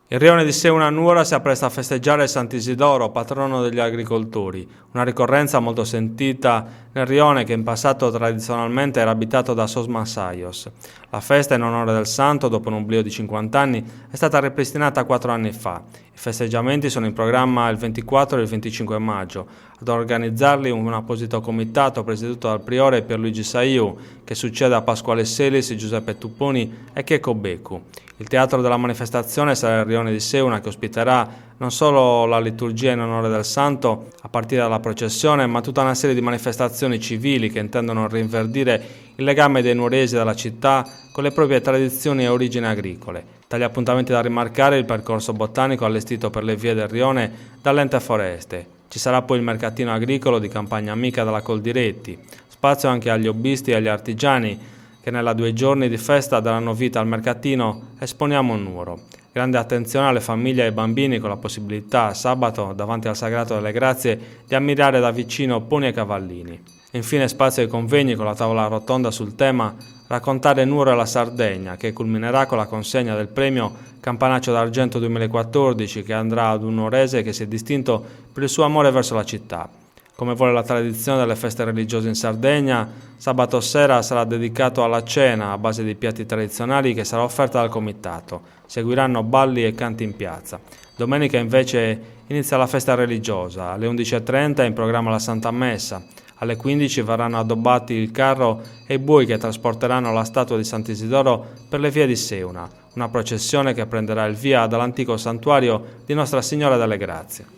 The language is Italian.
Il rione di Seuna Nuora si appresta a festeggiare Sant'Isidoro, patrono degli agricoltori, una ricorrenza molto sentita nel rione che in passato tradizionalmente era abitato da Sosmasaios. La festa in onore del santo, dopo un oblio di 50 anni, è stata ripristinata 4 anni fa. I festeggiamenti sono in programma il 24 e il 25 maggio. Ad organizzarli un apposito comitato presieduto dal priore Pierluigi Saiu, che succede a Pasquale Selis, Giuseppe Tupponi e Checco Beccu. Il teatro della manifestazione sarà il rione di Seuna, che ospiterà non solo la liturgia in onore del santo a partire dalla processione, ma tutta una serie di manifestazioni civili che intendono rinverdire il legame dei nuoresi della città con le proprie tradizioni e origini agricole. Tra gli appuntamenti da rimarcare il percorso botanico allestito per le vie del rione dall'Ente Foreste. Ci sarà poi il mercatino agricolo di Campagna Amica della Coldiretti, spazio anche agli hobbisti e agli artigiani che nella 2 giorni di festa daranno vita al mercatino Esponiamo Nuoro. Grande attenzione alle famiglie e ai bambini con la possibilità sabato davanti al Sagrato delle Grazie di ammirare da vicino poni e cavallini. Infine spazio ai convegni con la tavola rotonda sul tema Raccontare Nuoro e la Sardegna, che culminerà con la consegna del premio Campanaccio d'Argento 2014 che andrà ad un nuorese che si è distinto per il suo amore verso la città. Come vuole la tradizione delle feste religiose in Sardegna, sabato sera sarà dedicato alla cena a base di piatti tradizionali che sarà offerta dal comitato. Seguiranno balli e canti in piazza. Domenica invece inizia la festa religiosa. Alle 11:30 è in programma la Santa Messa. Alle 15 verranno addobbati il carro e i buoi che trasporteranno la statua di Sant'Isidoro per le vie di Seuna, una processione che prenderà il via dall'antico santuario di Nostra Signora delle Grazie.